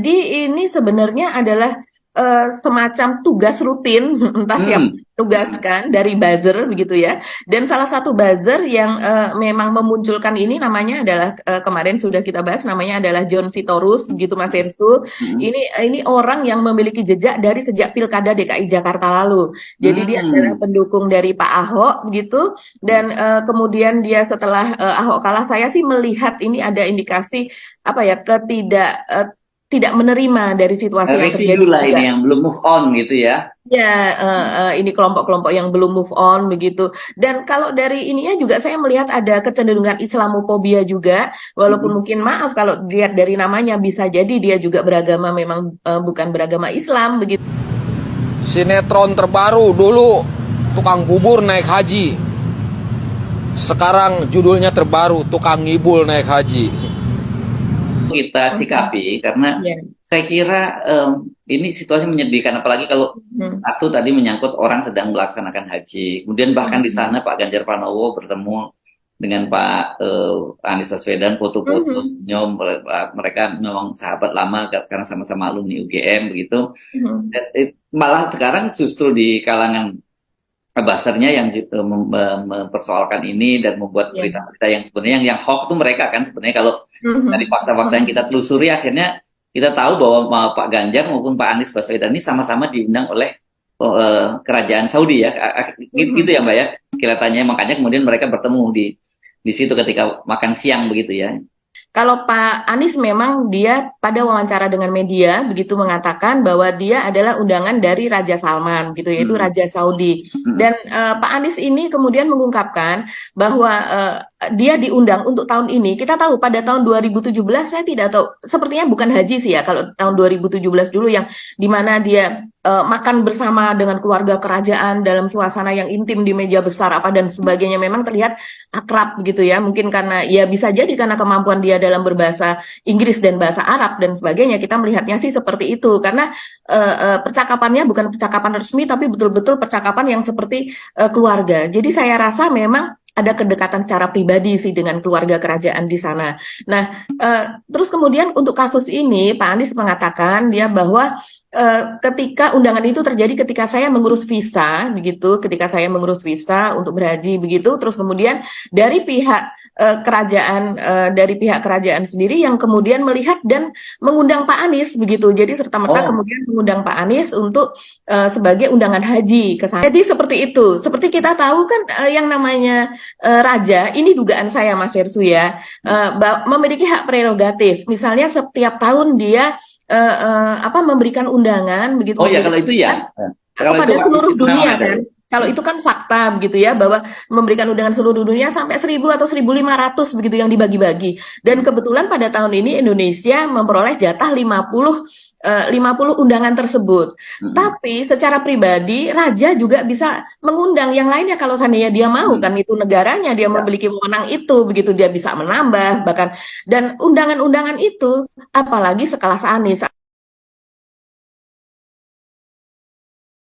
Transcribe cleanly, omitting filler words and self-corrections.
Jadi ini sebenarnya adalah semacam tugas rutin, entah siapa Hmm. yang tugaskan dari buzzer begitu ya. Dan salah satu buzzer yang memang memunculkan ini namanya adalah kemarin sudah kita bahas namanya adalah John Sitorus begitu Mas Ersu. Hmm. Ini orang yang memiliki jejak dari sejak Pilkada DKI Jakarta lalu. Jadi dia adalah Hmm. pendukung dari Pak Ahok begitu dan kemudian dia setelah Ahok kalah saya sih melihat ini ada indikasi apa ya tidak menerima dari situasi yang Residu terjadi lah juga. ini yang belum move on gitu ya. Ya, ini kelompok-kelompok yang belum move on begitu. Dan kalau dari ininya juga saya melihat ada kecenderungan Islamophobia juga, walaupun Hmm. mungkin maaf kalau dilihat dari namanya bisa jadi dia juga beragama memang bukan beragama Islam begitu. Sinetron terbaru dulu tukang bubur naik haji. Sekarang judulnya terbaru tukang ngibul naik haji. Kita sikapi karena Ya. saya kira ini situasi menyedihkan, apalagi kalau Hmm. satu tadi menyangkut orang sedang melaksanakan haji, kemudian bahkan di Hmm. sana Pak Ganjar Pranowo bertemu dengan Pak Anies Baswedan, foto-foto Hmm. senyum, mereka memang sahabat lama karena sama-sama alumni UGM begitu. Hmm. Dan, malah sekarang justru di kalangan buzzernya yang mempersoalkan ini dan membuat Ya. berita-berita yang sebenarnya yang hoax itu mereka kan sebenarnya. Kalau dari Hmm. fakta-fakta yang kita telusuri akhirnya kita tahu bahwa Pak Ganjar maupun Pak Anies Baswedan ini sama-sama diundang oleh kerajaan Saudi ya. Gitu ya Hmm. Mbak ya kelihatannya, makanya kemudian mereka bertemu di situ ketika makan siang begitu ya. Kalau Pak Anies memang dia pada wawancara dengan media begitu mengatakan bahwa dia adalah undangan dari Raja Salman gitu yaitu Mm-mm. Raja Saudi. Mm-mm. Dan Pak Anies ini kemudian mengungkapkan bahwa dia diundang untuk tahun ini. Kita tahu pada tahun 2017 saya tidak tahu sepertinya bukan haji sih ya kalau tahun 2017 dulu yang dimana dia makan bersama dengan keluarga kerajaan dalam suasana yang intim di meja besar apa dan sebagainya memang terlihat akrab begitu ya. Mungkin karena ya bisa jadi karena kemampuan dia dalam berbahasa Inggris dan bahasa Arab dan sebagainya. Kita melihatnya sih seperti itu karena percakapannya bukan percakapan resmi tapi betul-betul percakapan yang seperti keluarga. Jadi saya rasa memang ada kedekatan secara pribadi sih dengan keluarga kerajaan di sana. Nah, terus kemudian untuk kasus ini Pak Anies mengatakan dia bahwa ketika undangan itu terjadi ketika saya mengurus visa begitu, ketika saya mengurus visa untuk berhaji begitu, terus kemudian dari pihak kerajaan sendiri yang kemudian melihat dan mengundang Pak Anies begitu. Jadi serta merta Oh. kemudian mengundang Pak Anies untuk sebagai undangan haji ke sana. Jadi seperti itu. Seperti kita tahu kan yang namanya raja, ini dugaan saya Mas Hersu ya, memiliki hak prerogatif. Misalnya setiap tahun dia memberikan undangan begitu Oh ya memberikan kalau itu ya. Kalau itu kepada seluruh pernah dunia ada. kan. Kalau itu kan fakta begitu ya bahwa memberikan undangan seluruh dunia sampai 1.000 atau 1.500 begitu yang dibagi-bagi. Dan kebetulan pada tahun ini Indonesia memperoleh jatah 50 undangan tersebut. Mm-mm. Tapi secara pribadi raja juga bisa mengundang yang lainnya kalau seandainya dia mau Mm. kan itu negaranya dia Ya. memiliki wewenang itu begitu dia bisa menambah bahkan dan undangan-undangan itu apalagi sekelas Anies